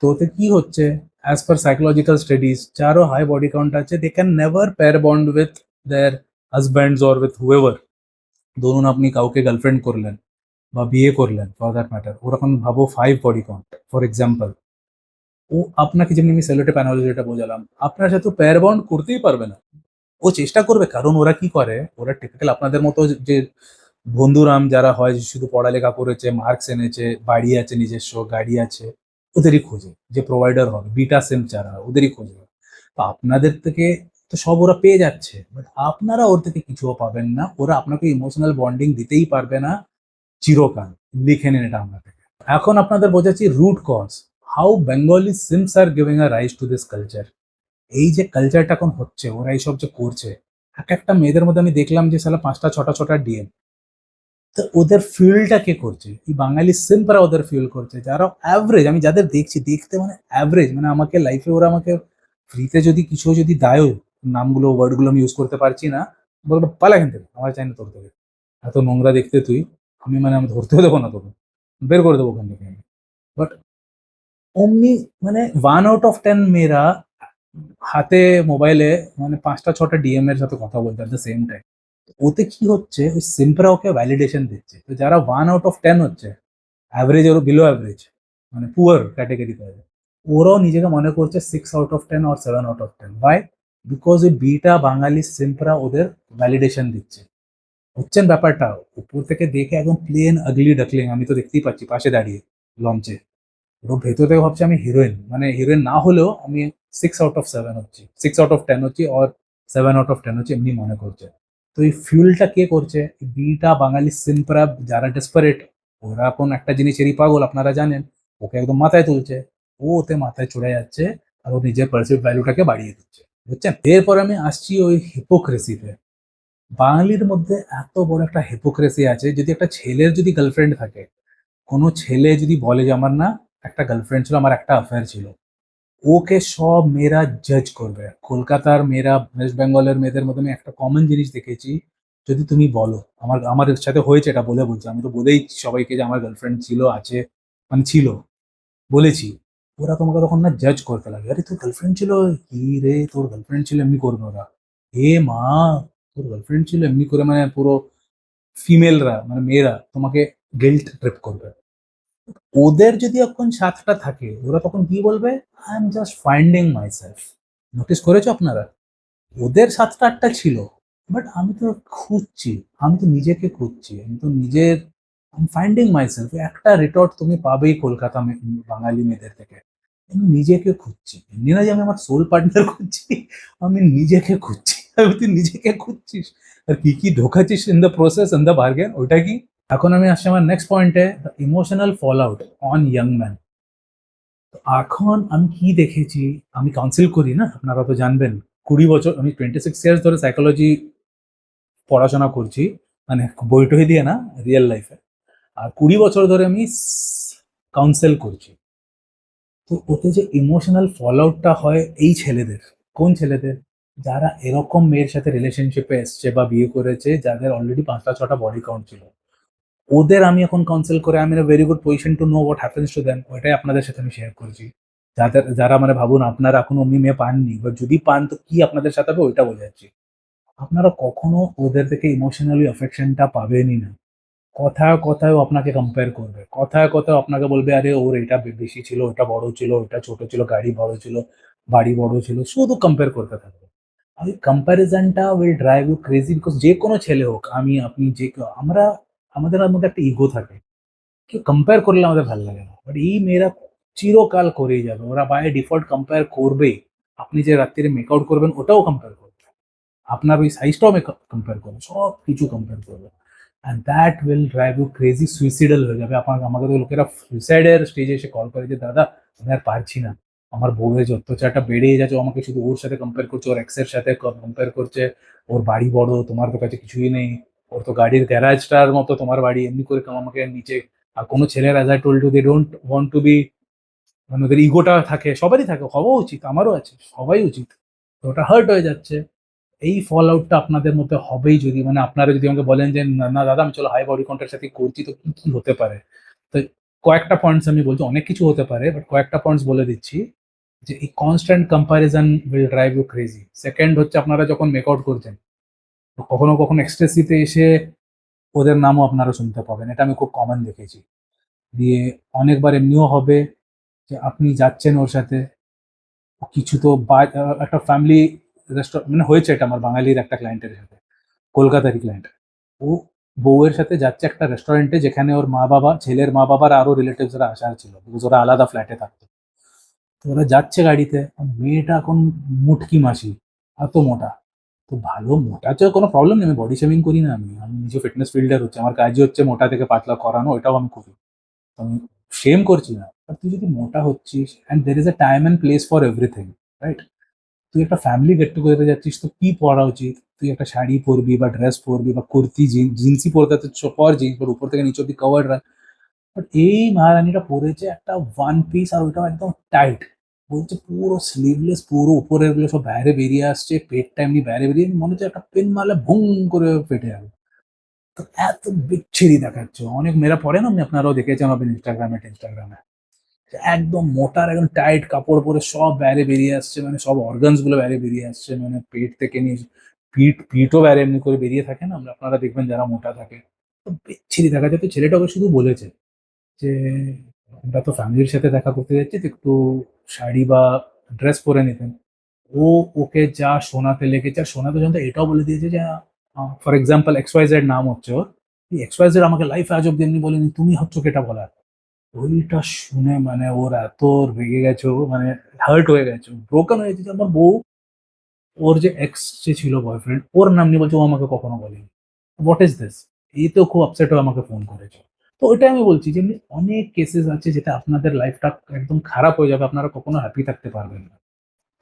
তো ওতে কি হচ্ছে, অ্যাজ পার সাইকোলজিক্যাল স্টাডিজ, যারও হাই বডি কাউন্ট আছে they can never pair bond with their husbands or with whoever. ধরুন আপনি কাউকে গার্লফ্রেন্ড করলেন বা বিয়ে করলেন ফর দ্যাট ম্যাটার, ওরকম ভাবো 5 বডি কাউন্ট ফর এক্সাম্পল, ও আপনাকে যেমনি আমি সেলোটেপ অ্যানালজিটা বোঝালাম, আপনার সাথে পেয়ার বন্ড করতেই পারবে না। ও চেষ্টা করবে, কারণ ওরা কি করে, ওরা টিপিক্যাল আপনাদের মতো যে বন্ধুরাম যারা হয়, যে শুধু পড়ালেখা করেছে, মার্কস এনেছে, বাড়ি আছে নিজস্ব, গাড়ি আছে, ওদেরই খোঁজে, যে প্রোভাইডার হবে, বিটা সেম যারা ওদেরই খোঁজে। তো আপনাদের থেকে তো সব ওরা পেয়ে যাচ্ছে, বাট আপনারা ওর থেকে কিছুও পাবেন না, ওরা আপনাকে ইমোশনাল বন্ডিং দিতেই পারবে না চিরকাল। লিখে নেন এটা আমরা থেকে। এখন আপনাদের বোঝাচ্ছি root cause, how Bengali simps are giving a rise to this culture. এই যে কালচারটা এখন হচ্ছে, ওরা এইসব যে করছে, এক একটা মেয়েদের মধ্যে আমি দেখলাম যে সালা 5টা 6টা ডিএম। তো ওদের ফিলটা কে করছে, এই বাঙালি সিম্পরা ওদের ফিল করছে, যারা অ্যাভারেজ, আমি যাদের দেখছি দেখতে মানে অ্যাভারেজ, মানে আমাকে লাইফে ওরা আমাকে ফ্রিতে যদি কিছু যদি দেয়, নামগুলো ওয়ার্ডগুলো আমি ইউজ করতে পারছি না, বলবো পালা এখান থেকে, আমার চাই না তোর থেকে, এত নোংরা দেখতে তুই, আমি ধরতেও দেবো না তোকে, বের করে দেবো ওখান থেকে আমি। বাট অমনি, মানে 1 আউট অফ 10 মেয়েরা হাতে মোবাইলে মানে 5টা 6টা ডিএম এর সাথে কথা বলছে অ্যাট দ্য সেম টাইম। ওতে কি হচ্ছে, ওই সিম্পরা ওকে ভ্যালিডেশন দিচ্ছে, তো যারা 1 আউট অফ 10 হচ্ছে, অ্যাভারেজ ওর বিলো অ্যাভারেজ, মানে পুয়ার ক্যাটেগরিতে আছে, ওরাও নিজেকে মনে করছে 6 আউট অফ 10 আর 7 আউট অফ 10। ওয়াই? বিকজ ওই বিটা বাঙালি সিম্পরা ওদের ভ্যালিডেশন দিচ্ছে। বুঝছেন ব্যাপারটা? উপর থেকে দেখে একদম প্লেন আগলি ডাকলিং, আমি তো দেখতেই পাচ্ছি পাশে দাঁড়িয়ে লঞ্চে, ওর ভেতর থেকে ভাবছি আমি হিরোইন, মানে হিরোইন না হলেও আমি 6 আউট অফ 7 হচ্ছি, 6 আউট অফ 10 হচ্ছি, আর 7 আউট অফ 10 হচ্ছে এমনি মনে করছে। তো এই ফিউলটা কে করছে, এই বিটা বাঙালি সিম্পরা যারা ডেসপারেট, ওরা কোন একটা জিনিসেরই পাগল আপনারা জানেন, ওকে একদম মাথায় তুলছে, ও ওতে মাথায় চড়ে যাচ্ছে, আর ও নিজের পারসিভ ভ্যালুটাকে বাড়িয়ে দিচ্ছে। বুঝছেন? এরপর আমি আসছি ওই হিপোক্রেসিতে। বাঙালির মধ্যে এত বড় একটা হিপোক্রেসি আছে, যদি একটা ছেলের যদি গার্লফ্রেন্ড থাকে, কোনো ছেলে যদি বলে যে আমার না একটা গার্লফ্রেন্ড ছিল, আমার একটা অ্যাফেয়ার ছিল, ওকে সব মেয়েরা জাজ করবে। কলকাতার মেয়েরা, ওয়েস্ট বেঙ্গলের মেয়েদের মধ্যে আমি একটা কমন জিনিস দেখেছি, যদি তুমি বলো আমার আমার সাথে হয়েছে, এটা বলে বলছি, আমি তো বলেই সবাইকে যে আমার গার্লফ্রেন্ড ছিল, আছে, মানে ছিল, বলেছি, ওরা তোমাকে তখন না জাজ করতে লাগে, আরে তোর গার্লফ্রেন্ড ছিল, কি রে তোর গার্লফ্রেন্ড ছিল, এমনি করবে ওরা, এ মা তোর গার্লফ্রেন্ড ছিল, এমনি করে মানে পুরো ফিমেলরা, মানে মেয়েরা তোমাকে গিল্ট ট্রিপ করবে। ওদের যদি এখন 7টা থাকে, ওরা তখন কি বলবে, I am just finding myself. Notice করেছো আপনারা? ওদের 7টা 8টা ছিল, বাট আমি তো খুঁজছি, আমি তো নিজেকে খুঁজছি, আমি তো নিজের, আই ফাইন্ডিং মাইসেলফ। একটা রিটর্ট তুমি পাবেই কলকাতা বাঙালি মেয়েদের থেকে, আমি নিজেকে খুঁজছি, এমনি না যে আমি আমার সোল পার্টনার খুঁজছি, আমি নিজেকে খুঁজছি। আমি তুই নিজেকে খুঁজছিস, আর কি কি ঢোকাচ্ছিস in the process, in the bargain, ওইটা কি। এখন আমি আসছি আমার নেক্সট পয়েন্টে, emotional fallout on young man. তো এখন আমি কি দেখেছি, আমি কাউন্সিল করি না, আপনারা তো জানবেন, 20 বছর, আমি 26 ইয়ার্স ধরে সাইকোলজি পড়াশোনা করছি, মানে বই টই দিয়ে না, রিয়েল লাইফে। আর 20 বছর ধরে আমি কাউন্সেল করছি। তো ওতে যে ইমোশনাল ফল আউটটা হয় এই ছেলেদের, কোন ছেলেদের, যারা এরকম মেয়ের সাথে রিলেশনশিপে এসছে বা বিয়ে করেছে যাদের অলরেডি 5টা 6টা বডি কাউন্ট ছিল, ওদের আমি এখন কাউন্সেল করে আমি very good position to know what happens to them, ওইটাই আপনাদের সাথে আমি শেয়ার করছি। যাদের যারা মানে ভাবুন আপনারা এখন অমনি মেয়ে পাননি, বা যদি পান তো কি আপনাদের সাথে হবে ওইটা বোঝাচ্ছি। আপনারা কখনো ওদের থেকে ইমোশনালি অ্যাফেকশনটা পাবেনই না। কথায় কথায় ও আপনাকে কম্পেয়ার করবে, কথায় কথায় আপনাকে বলবে আরে ওর এটা বেশি ছিল, ওটা বড় ছিল, ওটা ছোট ছিল, গাড়ি বড় ছিল, বাড়ি বড় ছিল, শুধু কম্পেয়ার করতে থাকবে। আর ওই কম্প্যারিজনটা will drive you crazy, because যে কোনো ছেলে হোক, আমি আপনি যে কেউ, আমরা আমাদের মধ্যে একটা ইগো থাকে, কেউ কম্পেয়ার করলে আমাদের ভালো লাগে না, বাট এই মেয়েরা চিরকাল করেই যাবে, ওরা বাই ডিফল্ট কম্পেয়ার করবেই। আপনি যে রাত্রিরে মেকআউট করবেন ওটাও কম্পেয়ার করবে, আপনার ওই সাইজটাও কম্পেয়ার করবে, সব কিছু কম্পেয়ার করবে। And that will drive you crazy, suicidal হয়ে যাবে। আমাকে তো লোকেরা সুইসাইডের স্টেজে এসে কল করে যে দাদা আমি আর পারছি না, আমার বউয়ের যে অত্যাচারটা বেড়েই যাচ্ছে, ও আমাকে শুধু ওর সাথে কম্পেয়ার করছে, ওর এক্সের সাথে কম্পেয়ার করছে, ওর বাড়ি বড়, তোমার তো কাছে কিছুই নেই, ওর তো গাড়ির গ্যারাজটার মতো তোমার বাড়ি, এমনি করে আমাকে নিচে। আর কোনো ছেলের, as I told you, they don't want to be, মানে ওদের ইগোটা থাকে, সবারই থাকে, হওয়া উচিত, আমারও আছে, সবাই উচিত। তো ওটা হার্ট হয়ে যাচ্ছে। এই ফল আউটটা আপনাদের মধ্যে হবেই, যদি মানে আপনারা যদি আমাকে বলেন যে না না দাদা আমি চলো হাই বডি কাউন্টের সাথে করছি, তো কি কি হতে পারে। তো কয়েকটা পয়েন্টস আমি বলছি, অনেক কিছু হতে পারে, বাট কয়েকটা পয়েন্টস বলে দিচ্ছি। যে এই constant comparison will drive you crazy. Second হচ্ছে, আপনারা যখন মেকআউট করছেন, তো কখনো কখনো এক্সট্রেসিতে এসে ওদের নামও আপনারা শুনতে পাবেন, এটা আমি খুব কমন দেখেছি। দিয়ে অনেকবার এমনিও হবে যে আপনি যাচ্ছেন ওর সাথে, কিছু তো একটা ফ্যামিলি রেস্টুরেন্ট, মানে হয়েছে এটা আমার বাঙালির একটা ক্লায়েন্টের সাথে, কলকাতারই ক্লায়েন্ট। ও বউয়ের সাথে যাচ্ছে একটা রেস্টুরেন্টে, যেখানে ওর মা বাবা, ছেলের মা বাবার আরো রিলেটিভসরা আসার ছিল, বিকজ ওরা আলাদা ফ্ল্যাটে থাকতো। তো ওরা যাচ্ছে গাড়িতে, আর মেয়েটা এখন মুটকি মাসি, এত মোটা। তো ভালো, মোটা হচ্ছে কোনো প্রবলেম নেই, আমি বডি শেমিং করি না, আমি আমি নিজে ফিটনেস ফিল্ডার হচ্ছে, আমার কাজই হচ্ছে মোটা থেকে পাতলা করানো, ওইটাও আমি করি। আমি সেম করছি না, আর তুই যদি মোটা হচ্ছিস, and there is a time and place for everything, right? তুই একটা ফ্যামিলি গেট টুগেদারে যাচ্ছিস, তো কি পরা উচিত? তুই একটা শাড়ি পরবি বা ড্রেস পরবি বা কুর্তি, জিন্সই পরতে, তো পর জিন্স, পর উপর থেকে নিচে অব্দি কভার রাখ। বাট এই মহারানীটা পরেছে একটা ওয়ান পিস, আর ওইটাও একদম টাইট, বলছে পুরো স্লিভলেস, পুরো উপরের গুলো সব বাইরে বেরিয়ে আসছে, পেটটা এমনি বাইরে বেরিয়ে, মনে হচ্ছে একটা পেন মারলে ভুং করে ফেটে যাবে। তো এত বিচ্ছিরি দেখাচ্ছে, অনেক মেয়েরা পরে না, আপনি আপনারাও দেখেছেন হবে ইনস্টাগ্রামে, একদম মোটার একদম টাইট কাপড় পরে সব বাইরে বেরিয়ে আসছে, মানে সব অর্গানস গুলো বাইরে বেরিয়ে আসছে, মানে পেট থেকে নিয়ে পিঠও বাইরে এমনি করে বেরিয়ে থাকে না, আপনারা দেখবেন যারা মোটা থাকে, তো বিচ্ছিরি দেখা যায়। তো ছেলেটা ওকে শুধু বলেছে যে আমরা তো ফ্যামিলির সাথে দেখা করতে যাচ্ছি, তো একটু শাড়ি বা ড্রেস পরে নিতেন। ও ওকে যা শোনাতে লেগেছে, আর শোনাতে শোনাতে এটাও বলে দিয়েছে যে for example X Y Z নাম হচ্ছে ওর, এক্স ওয়াই জেড আমাকে লাইফে আজ অব্দি এমনি বলেনি, তুমি হচ্ছ কেটা বলার। ওইটা শুনে মানে ওর এত রেগে গেছে, ও মানে হার্ট হয়ে গেছে, ব্রোকেন হয়ে গেছে যে আমার বউ, ওর যে এক্স যে ছিল বয়ফ্রেন্ড, ওর নাম নিয়ে বলছে ও আমাকে কখনো বলেনি। What is this? এই তো খুব আপসেট হয়ে আমাকে ফোন করেছে। তো ওইটাই আমি বলছি যে এমনি অনেক কেসেস আছে যেটা আপনাদের লাইফটা একদম খারাপ হয়ে যাবে, আপনারা কখনো হ্যাপি থাকতে পারবেন না।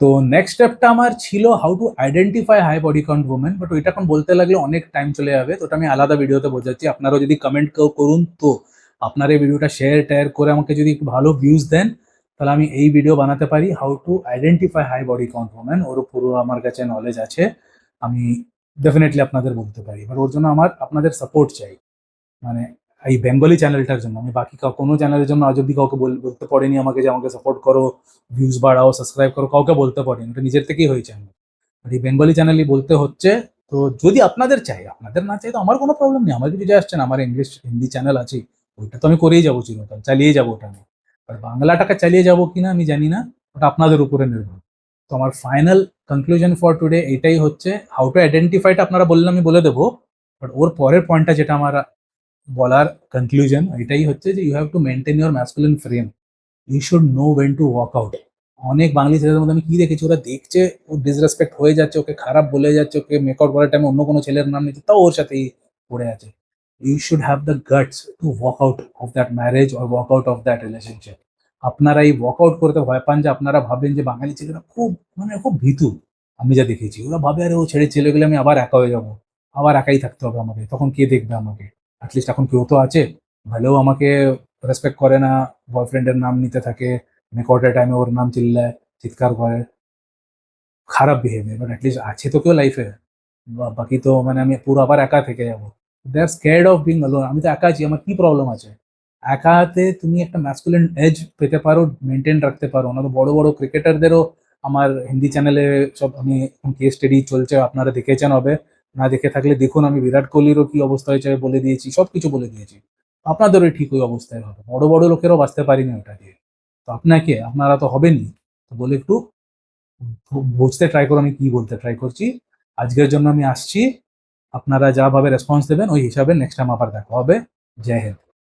তো নেক্সট স্টেপটা আমার ছিল how to identify high body count women, but ওইটা এখন বলতে লাগলে অনেক টাইম চলে যাবে, তো ওটা আমি আলাদা ভিডিওতে বোঝাচ্ছি। আপনারাও যদি কমেন্ট কেউ করুন, তো আপনার এই ভিডিওটা শেয়ার টেয়ার করে আমাকে যদি একটু ভালো ভিউজ দেন, তাহলে আমি এই ভিডিও বানাতে পারি, how to identify high body count women. ওর পুরো আমার কাছে নলেজ আছে, আমি ডেফিনেটলি আপনাদের বলতে পারি, বাট ওর জন্য আমার আপনাদের সাপোর্ট চাই। মানে এই বেঙ্গলি চ্যানেলটার জন্য, আমি বাকি কোনো চ্যানেলের জন্য আজ অব্দি কাউকে বলতে পারিনি আমাকে যে আমাকে সাপোর্ট করো, ভিউজ বাড়াও, সাবস্ক্রাইব করো, কাউকে বলতে পারিনি, এটা নিজের থেকেই হয়েছে আমার। আর এই বেঙ্গলি চ্যানেলই বলতে হচ্ছে। তো যদি আপনাদের চাই, আপনাদের না চাই তো আমার কোনো প্রবলেম নেই, আমার কিছু যায় আসছে না, আমার ইংলিশ হিন্দি চ্যানেল আছে, ওইটা তো আমি করেই যাবো চিরকাল, চালিয়ে যাবো ওটা আমি। আর বাংলাটাকে চালিয়ে যাবো কিনা আমি জানি না, ওটা আপনাদের উপরে নির্ভর। তো আমার ফাইনাল কনক্লুশন ফর টুডে এটাই হচ্ছে, হাউ টু আইডেন্টিফাইটা আপনারা বললে আমি বলে দেবো, বাট ওর পরের পয়েন্টটা যেটা আমার বলার কনক্লুশন এটাই হচ্ছে যে you have to maintain your masculine frame, you should know when to walk out. অনেক বাঙালি ছেলেদের মধ্যে আমি কি দেখেছি, ওরা দেখছে ও ডিসরেসপেক্ট হয়ে যাচ্ছে, ওকে খারাপ বলে যাচ্ছে, ওকে মেকআউট করার টাইমে অন্য কোনো ছেলের নাম নিচ্ছে, তাও ওর সাথেই পড়ে আছে। You should have the guts to walk out of that marriage or walk out of that relationship. আপনারা এই ওয়াক আউট করতে ভয় পান, যে আপনারা ভাবেন যে বাঙালি ছেলেরা খুব মানে খুব ভীতু, আমি যা দেখেছি ওরা ভাবে আরে ও ছেড়ে চলে গেলে আমি আবার একা হয়ে যাবো, আবার একাই থাকতে হবে আমাকে, তখন কে দেখবে আমাকে? অ্যাটলিস্ট এখন কেউ তো আছে, ভালোও আমাকে রেসপেক্ট করে না, বয়ফ্রেন্ডের নাম নিতে থাকে, রেকর্ডের টাইমে ওর নাম চিল্লায়, চিৎকার করে, খারাপ বিহেভিয়ার, বাট অ্যাটলিস্ট আছে তো কেউ লাইফে। বাকি তো মানে আমি পুরো আবার একা থেকে যাবো। দে আর স্কেয়ার্ড অফ বিং অ্যালোন। আমি তো একা আছি, আমার কি প্রবলেম আছে? একা হাতে তুমি একটা ম্যাসকুলিন এজ পেতে পারো, মেনটেন রাখতে পারো না। তো বড় বড় ক্রিকেটারদেরও আমার হিন্দি চ্যানেলে সব আমি কেস স্টাডি চলছে, আপনারা দেখেছেন হবে, না দেখে থাকলে দেখুন। আমি বিরাট কোহলিরও কি অবস্থা হয়েছে বলে দিয়েছি, সব কিছু বলে দিয়েছি। আপনাদেরও ঠিক ওই অবস্থায় হবে, বড় বড় লোকেরও বাঁচতে পারিনি ওটা দিয়ে। তো আপনাকে, আপনারা তো হবেনই। তো বলে একটু বুঝতে ট্রাই করো আমি কি বলতে ট্রাই করছি। আজকের জন্য আমি আসছি, আপনারা যা ভাবে রেসপন্স দেবেন ওই হিসাবে নেক্সট টাইম আবার দেখা হবে। জয় হিন্দ।